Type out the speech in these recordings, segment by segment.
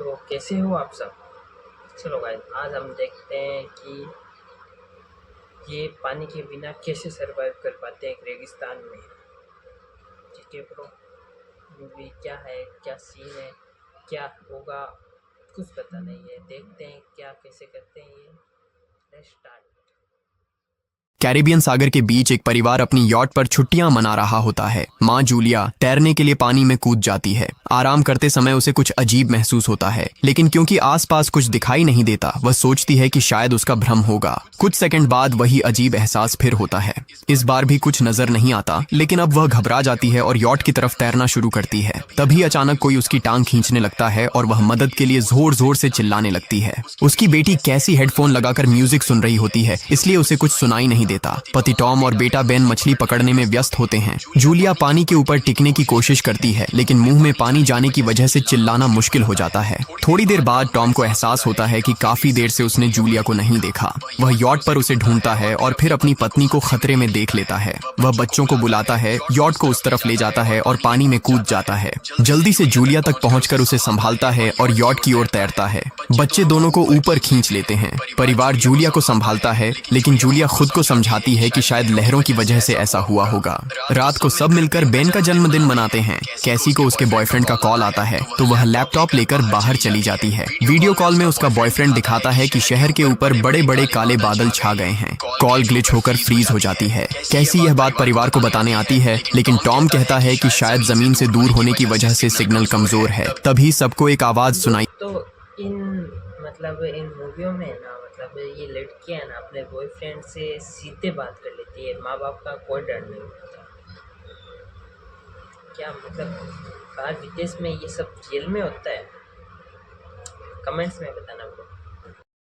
तो कैसे हो आप सब? चलो गाइस, आज हम देखते हैं कि ये पानी के बिना कैसे सरवाइव कर पाते हैं एक रेगिस्तान में। ठीक है ब्रो, मूवी क्या है, क्या सीन है, क्या होगा, कुछ पता नहीं है। देखते हैं क्या कैसे करते हैं ये। Let's start. कैरिबियन सागर के बीच एक परिवार अपनी यॉट पर छुट्टियां मना रहा होता है। माँ जूलिया तैरने के लिए पानी में कूद जाती है। आराम करते समय उसे कुछ अजीब महसूस होता है, लेकिन क्योंकि आसपास कुछ दिखाई नहीं देता, वह सोचती है कि शायद उसका भ्रम होगा। कुछ सेकंड बाद वही अजीब एहसास फिर होता है। इस बार भी कुछ नजर नहीं आता, लेकिन अब वह घबरा जाती है और यॉट की तरफ तैरना शुरू करती है। तभी अचानक कोई उसकी टांग खींचने लगता है और वह मदद के लिए जोर जोर से चिल्लाने लगती है। उसकी बेटी कैसी हेडफोन लगाकर म्यूजिक सुन रही होती है, इसलिए उसे कुछ सुनाई नहीं देता। पति टॉम और बेटा बेन मछली पकड़ने में व्यस्त होते हैं। जूलिया पानी के ऊपर टिकने की कोशिश करती है, लेकिन मुंह में पानी जाने की वजह से चिल्लाना मुश्किल हो जाता है। थोड़ी देर बाद टॉम को एहसास होता है कि काफी देर से उसने जूलिया को नहीं देखा। वह यॉट पर उसे ढूंढता है और फिर अपनी पत्नी को खतरे में देख लेता है। वह बच्चों को बुलाता है, यॉट को उस तरफ ले जाता है और पानी में कूद जाता है। जल्दी से जूलिया तक पहुंचकर उसे संभालता है और यॉट की ओर तैरता है। बच्चे दोनों को ऊपर खींच लेते हैं। परिवार जूलिया को संभालता है, लेकिन जूलिया खुद को समझाती है कि शायद लहरों की वजह से ऐसा हुआ होगा। रात को सब मिलकर बेन का जन्मदिन मनाते हैं। कैसी को उसके बॉयफ्रेंड का कॉल आता है, तो वह लैपटॉप लेकर बाहर चली जाती है। वीडियो कॉल में उसका बॉयफ्रेंड दिखाता है कि शहर के ऊपर बड़े बड़े काले बादल छा गए हैं। कॉल ग्लिच होकर फ्रीज हो जाती है। कैसी यह बात परिवार को बताने आती है, लेकिन टॉम कहता है कि शायद जमीन से दूर होने की वजह से सिग्नल कमजोर है। तभी सबको एक आवाज सुनाई। तो इन मूवियों में ना ये लड़कियां ना अपने बॉयफ्रेंड से सीधे बात कर लेती है। माँ बाप का कोई डर नहीं होता। क्या बाहर विदेश में ये सब जेल में होता है? कमेंट्स में बताना ब्रो।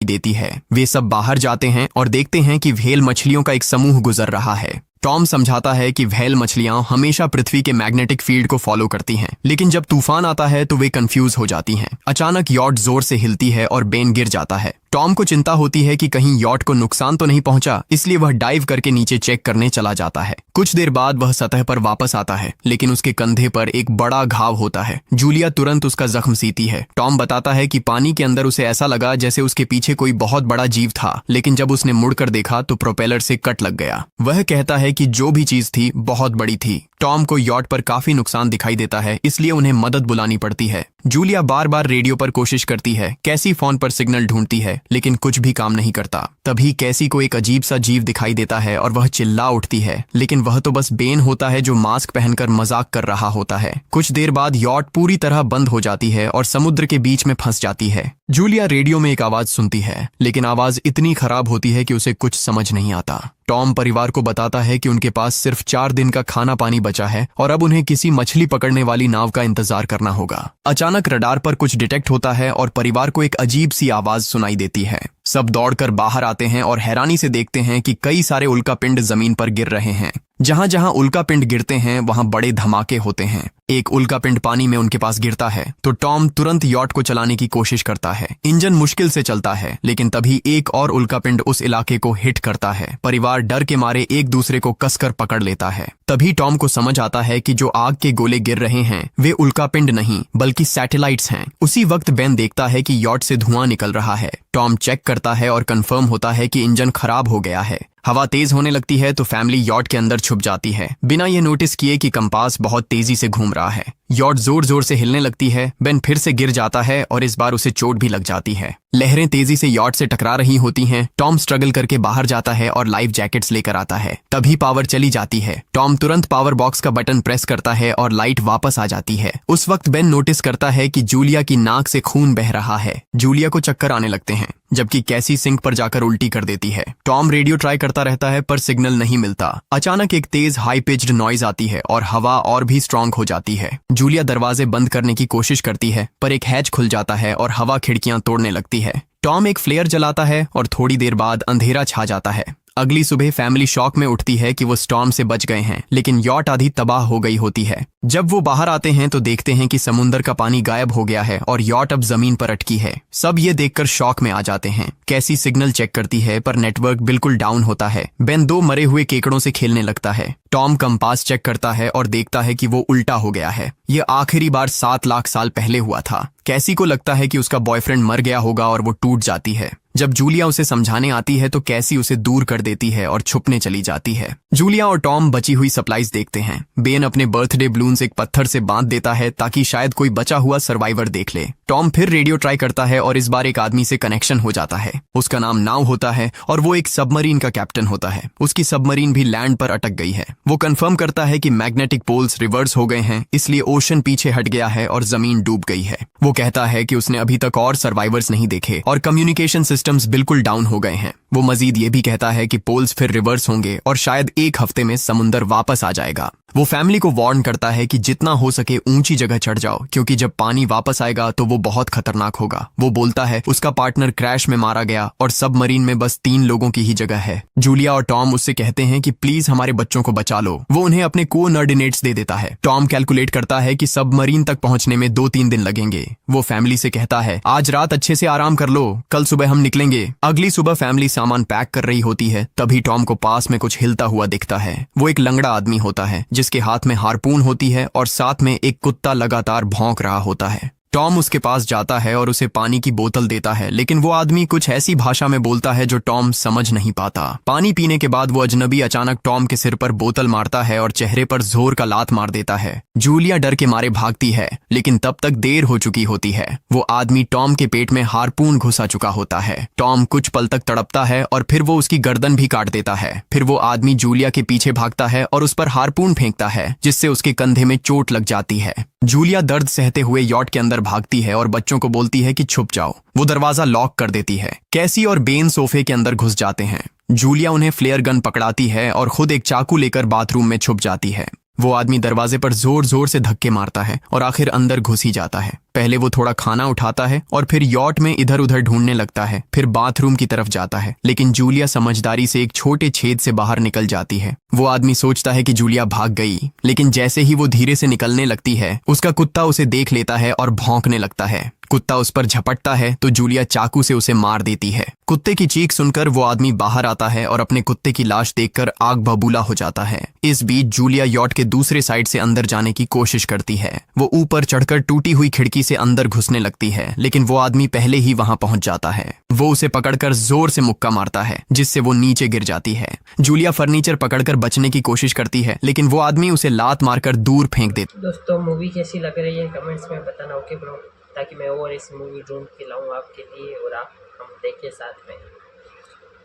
देती है। वे सब बाहर जाते हैं और देखते हैं कि व्हेल मछलियों का एक समूह गुजर रहा है। टॉम समझाता है कि व्हेल मछलियां हमेशा पृथ्वी के मैग्नेटिक फील्ड को फॉलो करती हैं, लेकिन जब तूफान आता है तो वे कंफ्यूज हो जाती हैं। अचानक यॉट जोर से हिलती है और बेन गिर जाता है। टॉम को चिंता होती है कि कहीं यॉट को नुकसान तो नहीं पहुंचा, इसलिए वह डाइव करके नीचे चेक करने चला जाता है। कुछ देर बाद वह सतह पर वापस आता है, लेकिन उसके कंधे पर एक बड़ा घाव होता है। जूलिया तुरंत उसका जख्म सीती है। टॉम बताता है कि पानी के अंदर उसे ऐसा लगा जैसे उसके पीछे कोई बहुत बड़ा जीव था, लेकिन जब उसने मुड़कर देखा तो प्रोपेलर से कट लग गया। वह कहता है कि जो भी चीज थी बहुत बड़ी थी। टॉम को यॉट पर काफी नुकसान दिखाई देता है, इसलिए उन्हें मदद बुलानी पड़ती है। जूलिया बार बार रेडियो पर कोशिश करती है। कैसी फोन पर सिग्नल ढूंढती है, लेकिन कुछ भी काम नहीं करता। तभी कैसी को एक अजीब सा जीव दिखाई देता है और वह चिल्ला उठती है, लेकिन वह तो बस बेन होता है जो मास्क पहनकर मजाक कर रहा होता है। कुछ देर बाद यॉट पूरी तरह बंद हो जाती है और समुद्र के बीच में फंस जाती है। जूलिया रेडियो में एक आवाज सुनती है, लेकिन आवाज इतनी खराब होती है कि उसे कुछ समझ नहीं आता। टॉम परिवार को बताता है कि उनके पास सिर्फ 4 दिन का खाना पानी बचा है और अब उन्हें किसी मछली पकड़ने वाली नाव का इंतजार करना होगा। अचानक रडार पर कुछ डिटेक्ट होता है और परिवार को एक अजीब सी आवाज सुनाई देती है। सब दौड़कर बाहर आते हैं और हैरानी से देखते हैं कि कई सारे उल्कापिंड जमीन पर गिर रहे हैं। जहां जहां उल्कापिंड गिरते हैं वहां बड़े धमाके होते हैं। एक उल्कापिंड पानी में उनके पास गिरता है तो टॉम तुरंत यॉट को चलाने की कोशिश करता है। इंजन मुश्किल से चलता है, लेकिन तभी एक और उल्कापिंड उस इलाके को हिट करता है। परिवार डर के मारे एक दूसरे को कसकर पकड़ लेता है। तभी टॉम को समझ आता है कि जो आग के गोले गिर रहे हैं वे उल्कापिंड नहीं बल्कि सैटेलाइट्स हैं। उसी वक्त बेन देखता है कि यॉट से धुआं निकल रहा है। टॉम चेक करता है और कंफर्म होता है कि इंजन खराब हो गया है। हवा तेज होने लगती है तो फैमिली यॉट के अंदर छुप जाती है, बिना ये नोटिस किए कि कंपास बहुत तेजी से घूम रहा है। यॉट जोर जोर से हिलने लगती है। बेन फिर से गिर जाता है और इस बार उसे चोट भी लग जाती है। लहरें तेजी से यॉट से टकरा रही होती हैं। टॉम स्ट्रगल करके बाहर जाता है और लाइफ जैकेट्स लेकर आता है। तभी पावर चली जाती है। टॉम तुरंत पावर बॉक्स का बटन प्रेस करता है और लाइट वापस आ जाती है। उस वक्त बेन नोटिस करता है कि जूलिया की नाक से खून बह रहा है। जूलिया को चक्कर आने लगते हैं, जबकि कैसी सिंक पर जाकर उल्टी कर देती है। टॉम रेडियो ट्राई करता रहता है पर सिग्नल नहीं मिलता। अचानक एक तेज हाई पिच्ड नॉइज आती है और हवा और भी स्ट्रांग हो जाती है। जूलिया दरवाजे बंद करने की कोशिश करती है, पर एक हैच खुल जाता है और हवा खिड़कियां तोड़ने लगती है। टॉम एक फ्लेयर जलाता है और थोड़ी देर बाद अंधेरा छा जाता है। अगली सुबह फैमिली शॉक में उठती है कि वो स्टॉर्म से बच गए हैं, लेकिन यॉट आधी तबाह हो गई होती है। जब वो बाहर आते हैं तो देखते हैं कि समुंदर का पानी गायब हो गया है और यॉट अब जमीन पर अटकी है। सब ये देखकर शॉक में आ जाते हैं। कैसी सिग्नल चेक करती है पर नेटवर्क बिल्कुल डाउन होता है। बेन 2 मरे हुए केकड़ों से खेलने लगता है। टॉम कंपास चेक करता है और देखता है कि वो उल्टा हो गया है। ये आखिरी बार 7 लाख साल पहले हुआ था। कैसी को लगता है कि उसका बॉयफ्रेंड मर गया होगा और वो टूट जाती है। जब जूलिया उसे समझाने आती है तो कैसी उसे दूर कर देती है और छुपने चली जाती है। जूलिया और टॉम बची हुई सप्लाईज देखते हैं। बेन अपने बर्थडे बलून्स एक पत्थर से बांध देता है ताकि शायद कोई बचा हुआ सर्वाइवर देख ले। टॉम फिर रेडियो ट्राई करता है और इस बार एक आदमी से कनेक्शन हो जाता है। उसका नाम नाव होता है और वो एक सबमरीन का कैप्टन होता है। उसकी सबमरीन भी लैंड पर अटक गई है। वो कंफर्म करता है कि मैग्नेटिक पोल्स रिवर्स हो गए हैं, इसलिए ओशन पीछे हट गया है और जमीन डूब गई है। वो कहता है कि उसने अभी तक और सर्वाइवर्स नहीं देखे और कम्युनिकेशन सिस्टम्स बिल्कुल डाउन हो गए हैं। वो मजीद ये भी कहता है कि पोल्स फिर रिवर्स होंगे और शायद 1 हफ्ते में समुंदर वापस आ जाएगा। वो फैमिली को वार्न करता है कि जितना हो सके ऊंची जगह चढ़ जाओ, क्योंकि जब पानी वापस आएगा तो वो बहुत खतरनाक होगा। वो बोलता है उसका पार्टनर क्रैश में मारा गया और सबमरीन में बस 3 लोगों की ही जगह है। जूलिया और टॉम उससे कहते हैं कि प्लीज हमारे बच्चों को बचा लो। वो उन्हें अपने कोऑर्डिनेट्स दे देता है। टॉम कैलकुलेट करता है कि सबमरीन तक पहुंचने में 2-3 दिन लगेंगे। वो फैमिली से कहता है आज रात अच्छे से आराम कर लो, कल सुबह हम निकलेंगे। अगली सुबह फैमिली सामान पैक कर रही होती है। तभी टॉम को पास में कुछ हिलता हुआ दिखता है। वो एक लंगड़ा आदमी होता है जिसके हाथ में हार्पून होती है और साथ में एक कुत्ता लगातार भौंक रहा होता है। टॉम उसके पास जाता है और उसे पानी की बोतल देता है, लेकिन वो आदमी कुछ ऐसी भाषा में बोलता है जो टॉम समझ नहीं पाता। पानी पीने के बाद वो अजनबी अचानक टॉम के सिर पर बोतल मारता है और चेहरे पर जोर का लात मार देता है। जूलिया डर के मारे भागती है, लेकिन तब तक देर हो चुकी होती है। वो आदमी टॉम के पेट में हार्पून घुसा चुका होता है। टॉम कुछ पल तक तड़पता है और फिर वो उसकी गर्दन भी काट देता है। फिर वो आदमी जूलिया के पीछे भागता है और उस पर हार्पून फेंकता है, जिससे उसके कंधे में चोट लग जाती है। जूलिया दर्द सहते हुए यॉट के अंदर भागती है और बच्चों को बोलती है कि छुप जाओ। वो दरवाजा लॉक कर देती है। कैसी और बेन सोफे के अंदर घुस जाते हैं। जूलिया उन्हें फ्लेयर गन पकड़ाती है और खुद एक चाकू लेकर बाथरूम में छुप जाती है। वो आदमी दरवाजे पर जोर जोर से धक्के मारता है और आखिर अंदर घुस ही जाता है। पहले वो थोड़ा खाना उठाता है और फिर यॉट में इधर उधर ढूंढने लगता है, फिर बाथरूम की तरफ जाता है, लेकिन जूलिया समझदारी से एक छोटे छेद से बाहर निकल जाती है। वो आदमी सोचता है कि जूलिया भाग गई, लेकिन जैसे ही वो धीरे से निकलने लगती है, उसका कुत्ता उसे देख लेता है और भौंकने लगता है। कुत्ता उस पर झपटता है तो जूलिया चाकू से उसे मार देती है। कुत्ते की चीख सुनकर वो आदमी बाहर आता है और अपने कुत्ते की लाश देखकर आग बबूला हो जाता है। इस बीच जूलिया यॉट के दूसरे साइड से अंदर जाने की कोशिश करती है। वो ऊपर चढ़कर टूटी हुई खिड़की से अंदर घुसने लगती है, लेकिन वो आदमी पहले ही वहां पहुंच जाता है। वो उसे पकड़कर जोर से मुक्का मारता है, जिससे वो नीचे गिर जाती है। जूलिया फर्नीचर पकड़कर बचने की कोशिश करती है, लेकिन वो आदमी उसे लात मारकर दूर फेंक देता। दोस्तों मूवी कैसी लग रही है कमेंट्स में बताना, ओके ब्रो, ताकि मैं और इस मूवी ढूंढ के लाऊं आपके लिए और आप हम देखें साथ में।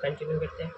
कंटिन्यू करते हैं।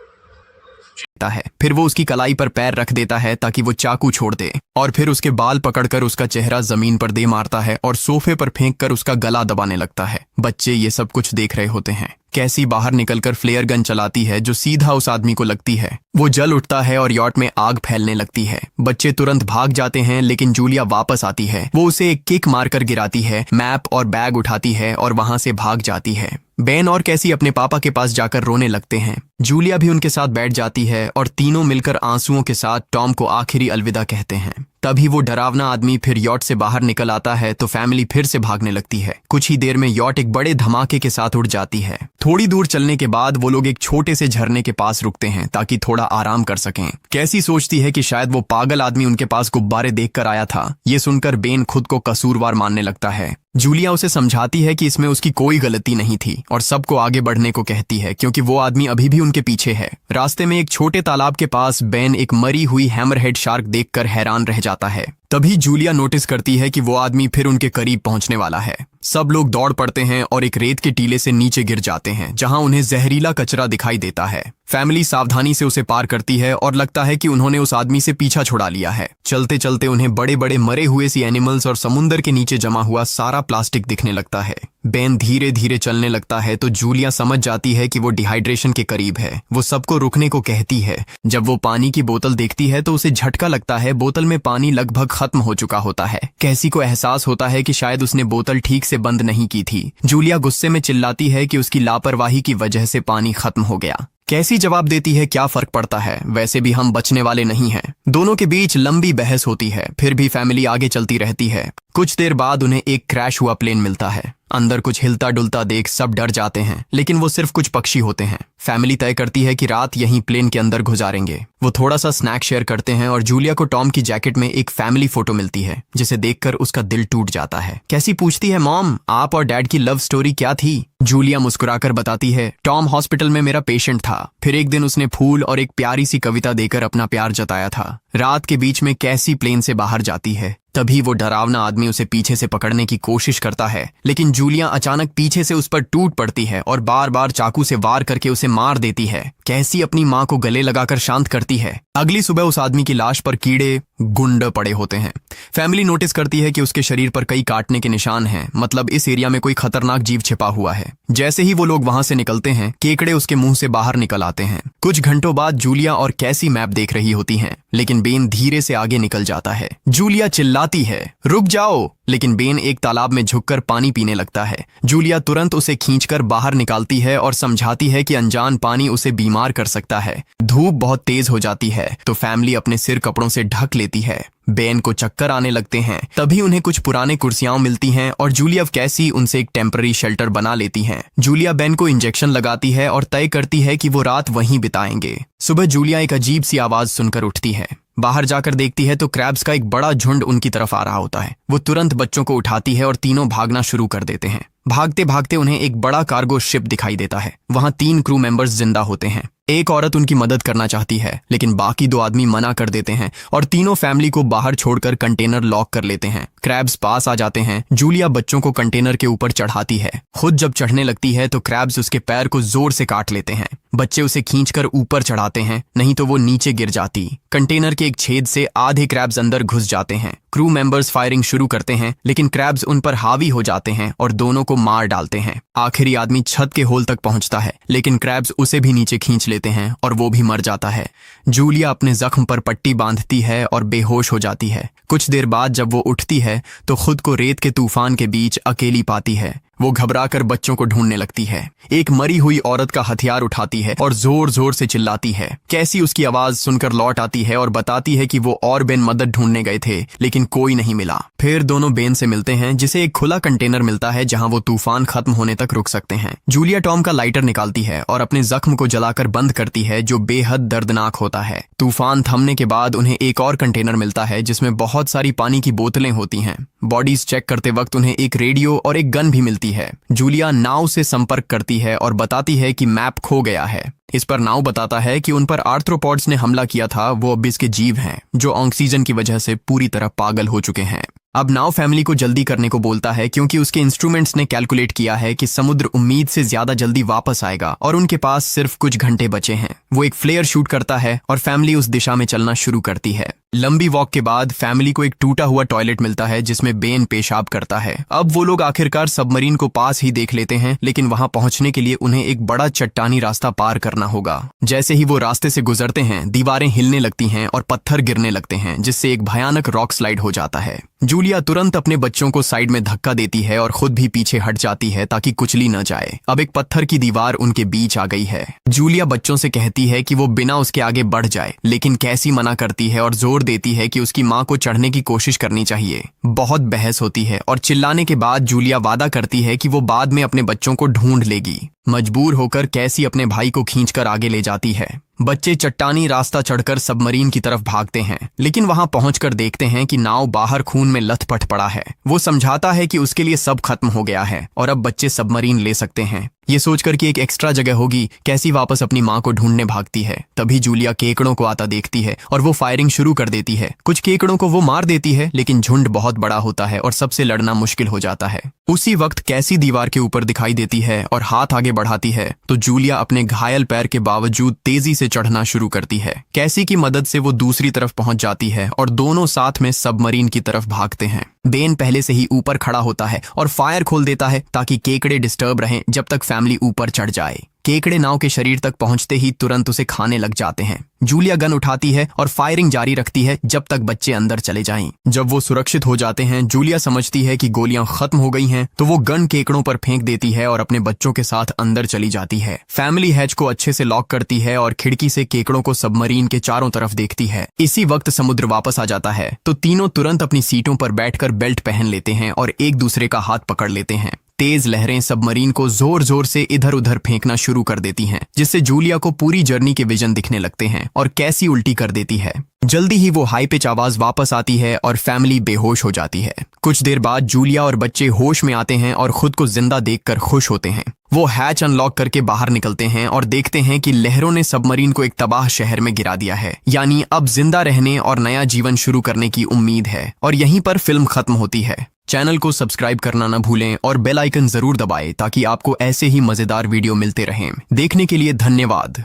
है फिर वो उसकी कलाई पर पैर रख देता है ताकि वो चाकू छोड़ दे, और फिर उसके बाल पकड़कर उसका चेहरा जमीन पर दे मारता है और सोफे पर फेंककर उसका गला दबाने लगता है। बच्चे ये सब कुछ देख रहे होते हैं। कैसी बाहर निकलकर फ्लेयर गन चलाती है जो सीधा उस आदमी को लगती है। वो जल उठता है और यॉट में आग फैलने लगती है। बच्चे तुरंत भाग जाते हैं, लेकिन जूलिया वापस आती है। वो उसे एक किक मारकर गिराती है, मैप और बैग उठाती है और वहां से भाग जाती है। बेन और कैसी अपने पापा के पास जाकर रोने लगते हैं। जूलिया भी उनके साथ बैठ जाती है और तीनों मिलकर आंसुओं के साथ टॉम को आखिरी अलविदा कहते हैं। तभी वो डरावना आदमी फिर यॉट से बाहर निकल आता है तो फैमिली फिर से भागने लगती है। कुछ ही देर में यॉट एक बड़े धमाके के साथ उड़ जाती है। थोड़ी दूर चलने के बाद वो लोग एक छोटे से झरने के पास रुकते हैं ताकि थोड़ा आराम कर सकें। कैसी सोचती है कि शायद वो पागल आदमी उनके पास गुब्बारे देखकर आया था। ये सुनकर बेन खुद को कसूरवार मानने लगता है। जूलिया उसे समझाती है कि इसमें उसकी कोई गलती नहीं थी और सबको आगे बढ़ने को कहती है, क्योंकि वो आदमी अभी भी उनके पीछे है। रास्ते में एक छोटे तालाब के पास बेन एक मरी हुई हैमरहेड शार्क देखकर हैरान रह जाता है। तभी जूलिया नोटिस करती है कि वो आदमी फिर उनके करीब पहुंचने वाला है। सब लोग दौड़ पड़ते हैं और एक रेत के टीले से नीचे गिर जाते हैं, जहां उन्हें जहरीला कचरा दिखाई देता है। फैमिली सावधानी से उसे पार करती है और लगता है कि उन्होंने उस आदमी से पीछा छुड़ा लिया है। चलते चलते उन्हें बड़े बड़े मरे हुए सी एनिमल्स और समुंदर के नीचे जमा हुआ सारा प्लास्टिक दिखने लगता है। बेन धीरे धीरे चलने लगता है तो जूलिया समझ जाती है कि वो डिहाइड्रेशन के करीब है। वो सबको रुकने को कहती है। जब वो पानी की बोतल देखती है तो उसे झटका लगता है। बोतल में पानी लगभग खत्म हो चुका होता है। कैसी को एहसास होता है कि शायद उसने बोतल ठीक से बंद नहीं की थी। जूलिया गुस्से में चिल्लाती है कि उसकी लापरवाही की वजह से पानी खत्म हो गया। कैसी जवाब देती है, क्या फर्क पड़ता है, वैसे भी हम बचने वाले नहीं हैं। दोनों के बीच लंबी बहस होती है, फिर भी फैमिली आगे चलती रहती है। कुछ देर बाद उन्हें एक क्रैश हुआ प्लेन मिलता है। अंदर कुछ हिलता डुलता देख सब डर जाते हैं, लेकिन वो सिर्फ कुछ पक्षी होते हैं। फैमिली तय करती है कि रात यहीं प्लेन के अंदर गुजारेंगे। वो थोड़ा सा स्नैक शेयर करते हैं और जूलिया को टॉम की जैकेट में एक फैमिली फोटो मिलती है, जिसे देखकर उसका दिल टूट जाता है। कैसी पूछती है, मॉम आप और डैड की लव स्टोरी क्या थी? जूलिया मुस्कुराकर बताती है, टॉम हॉस्पिटल में मेरा पेशेंट था। फिर एक दिन उसने फूल और एक प्यारी सी कविता देकर अपना प्यार जताया था। रात के बीच में कैसी प्लेन से बाहर जाती है। तभी वो डरावना आदमी उसे पीछे से पकड़ने की कोशिश करता है, लेकिन जूलिया अचानक पीछे से उस पर टूट पड़ती है और बार बार चाकू से वार करके उसे मार देती है। कैसी अपनी माँ को गले लगाकर शांत करती है। अगली सुबह उस आदमी की लाश पर कीड़े गुंड पड़े होते हैं। फैमिली नोटिस करती है कि उसके शरीर पर कई काटने के निशान हैं, मतलब इस एरिया में कोई खतरनाक जीव छिपा हुआ है। जैसे ही वो लोग वहां से निकलते हैं, केकड़े उसके मुंह से बाहर निकल आते हैं। कुछ घंटों बाद जूलिया और कैसी मैप देख रही होती हैं, लेकिन बेन धीरे से आगे निकल जाता है। जूलिया चिल्लाती है, रुक जाओ, लेकिन बेन एक तालाब में झुककर पानी पीने लगता है। जूलिया तुरंत उसे खींचकर बाहर निकालती है और समझाती है कि अनजान पानी उसे बीमार कर सकता है। धूप बहुत तेज हो जाती है तो फैमिली अपने सिर कपड़ों से ढक लेती है। बेन को चक्कर आने लगते हैं। तभी उन्हें कुछ पुराने कुर्सियां मिलती हैं और जूलिया कैसी उनसे एक टेम्पररी शेल्टर बना लेती हैं। जूलिया बेन को इंजेक्शन लगाती है और तय करती है कि वो रात वहीं बिताएंगे। सुबह जूलिया एक अजीब सी आवाज सुनकर उठती है। बाहर जाकर देखती है तो क्रैब्स का एक बड़ा झुंड उनकी तरफ आ रहा होता है। वो तुरंत बच्चों को उठाती है और तीनों भागना शुरू कर देते हैं। भागते भागते उन्हें एक बड़ा कार्गो शिप दिखाई देता है। वहां 3 क्रू मेंबर्स जिंदा होते हैं। एक औरत उनकी मदद करना चाहती है, लेकिन बाकी 2 आदमी मना कर देते हैं और तीनों फैमिली को बाहर छोड़कर कंटेनर लॉक कर लेते हैं। क्रैब्स पास आ जाते हैं। जूलिया बच्चों को कंटेनर के ऊपर चढ़ाती है। खुद जब चढ़ने लगती है तो क्रैब्स उसके पैर को जोर से काट लेते हैं। बच्चे उसे खींचकर ऊपर चढ़ाते हैं, नहीं तो वो नीचे गिर जाती। कंटेनर के एक छेद से आधे क्रैब्स अंदर घुस जाते हैं। क्रू मेंबर्स फायरिंग शुरू करते हैं, लेकिन क्रैब्स उन पर हावी हो जाते हैं और दोनों को मार डालते हैं। आखिरी आदमी छत के होल तक पहुंचता है, लेकिन क्रैब्स उसे भी नीचे खींच लेते हैं और वो भी मर जाता है। जूलिया अपने जख्म पर पट्टी बांधती है और बेहोश हो जाती है। कुछ देर बाद जब वो उठती है तो खुद को रेत के तूफान के बीच अकेली पाती है। वो घबराकर बच्चों को ढूंढने लगती है। एक मरी हुई औरत का हथियार उठाती है और जोर जोर से चिल्लाती है। कैसी उसकी आवाज सुनकर लौट आती है और बताती है कि वो और बेन मदद ढूंढने गए थे, लेकिन कोई नहीं मिला। फिर दोनों बेन से मिलते हैं, जिसे एक खुला कंटेनर मिलता है जहां वो तूफान खत्म होने तक रुक सकते हैं। जूलिया टॉम का लाइटर निकालती है और अपने जख्म को जलाकर बंद करती है, जो बेहद दर्दनाक होता है। तूफान थमने के बाद उन्हें एक और कंटेनर मिलता है जिसमें बहुत सारी पानी की बोतलें होती हैं। बॉडीज चेक करते वक्त उन्हें एक रेडियो और एक गन भी मिलती है। जूलिया नाव से संपर्क करती है और बताती है कि मैप खो गया है। इस पर नाव बताता है कि उन पर आर्थ्रोपॉड्स ने हमला किया था। वो अबिस के जीव हैं जो ऑक्सीजन की वजह से पूरी तरह पागल हो चुके हैं। अब नाव फैमिली को जल्दी करने को बोलता है, क्योंकि उसके इंस्ट्रूमेंट्स ने कैलकुलेट किया है कि समुद्र उम्मीद से ज्यादा जल्दी वापस आएगा और उनके पास सिर्फ कुछ घंटे बचे हैं। वो एक फ्लेयर शूट करता है और फैमिली उस दिशा में चलना शुरू करती है। लंबी वॉक के बाद फैमिली को एक टूटा हुआ टॉयलेट मिलता है जिसमें बेन पेशाब करता है। अब वो लोग आखिरकार सबमरीन को पास ही देख लेते हैं, लेकिन वहां पहुंचने के लिए उन्हें एक बड़ा चट्टानी रास्ता पार करना होगा। जैसे ही वो रास्ते से गुजरते हैं, दीवारें हिलने लगती हैं और पत्थर गिरने लगते हैं, जिससे एक भयानक रॉक स्लाइड हो जाता है। जूलिया तुरंत अपने बच्चों को साइड में धक्का देती है और खुद भी पीछे हट जाती है ताकि कुचली न जाए। अब एक पत्थर की दीवार उनके बीच आ गई है। जूलिया बच्चों से कहती है कि वो बिना उसके आगे बढ़ जाए, लेकिन कैसी मना करती है और जोर देती है कि उसकी माँ को चढ़ने की कोशिश करनी चाहिए। बहुत बहस होती है और चिल्लाने के बाद जूलिया वादा करती है कि वो बाद में अपने बच्चों को ढूंढ लेगी। मजबूर होकर कैसी अपने भाई को खींचकर आगे ले जाती है। बच्चे चट्टानी रास्ता चढ़कर सबमरीन की तरफ भागते हैं, लेकिन वहां पहुंचकर देखते हैं कि नाव बाहर खून में लथपथ पड़ा है। वो समझाता है कि उसके लिए सब खत्म हो गया है और अब बच्चे सबमरीन ले सकते हैं। ये सोचकर कि एक एक्स्ट्रा जगह होगी, कैसी वापस अपनी माँ को ढूंढने भागती है। तभी जूलिया केकड़ों को आता देखती है और वो फायरिंग शुरू कर देती है। कुछ केकड़ों को वो मार देती है, लेकिन झुंड बहुत बड़ा होता है और सबसे लड़ना मुश्किल हो जाता है। उसी वक्त कैसी दीवार के ऊपर दिखाई देती है और हाथ आगे बढ़ाती है तो जूलिया अपने घायल पैर के बावजूद तेजी से चढ़ना शुरू करती है। कैसी की मदद से वो दूसरी तरफ पहुंच जाती है और दोनों साथ में सबमरीन की तरफ भागते हैं। बेन पहले से ही ऊपर खड़ा होता है और फायर खोल देता है ताकि केकड़े डिस्टर्ब रहें जब तक फैमिली ऊपर चढ़ जाए। केकड़े नाव के शरीर तक पहुंचते ही तुरंत उसे खाने लग जाते हैं। जूलिया गन उठाती है और फायरिंग जारी रखती है जब तक बच्चे अंदर चले जाएं। जब वो सुरक्षित हो जाते हैं, जूलिया समझती है कि गोलियां खत्म हो गई हैं, तो वो गन केकड़ों पर फेंक देती है और अपने बच्चों के साथ अंदर चली जाती है। फैमिली हैच को अच्छे से लॉक करती है और खिड़की से केकड़ों को सबमरीन के चारों तरफ देखती है। इसी वक्त समुद्र वापस आ जाता है तो तीनों तुरंत अपनी सीटों पर बैठकर बेल्ट पहन लेते हैं और एक दूसरे का हाथ पकड़ लेते हैं। तेज लहरें सबमरीन को जोर जोर से इधर उधर फेंकना शुरू कर देती हैं, जिससे जूलिया को पूरी जर्नी के विजन दिखने लगते हैं और कैसी उल्टी कर देती है। जल्दी ही वो हाई पिच आवाज वापस आती है और फैमिली बेहोश हो जाती है। कुछ देर बाद जूलिया और बच्चे होश में आते हैं और खुद को जिंदा देखकर खुश होते हैं। वो हैच अनलॉक करके बाहर निकलते हैं और देखते हैं कि लहरों ने सबमरीन को एक तबाह शहर में गिरा दिया है। यानी अब जिंदा रहने और नया जीवन शुरू करने की उम्मीद है। और यहीं पर फिल्म खत्म होती है। चैनल को सब्सक्राइब करना न भूलें और बेल आइकन जरूर दबाएं ताकि आपको ऐसे ही मजेदार वीडियो मिलते रहें। देखने के लिए धन्यवाद।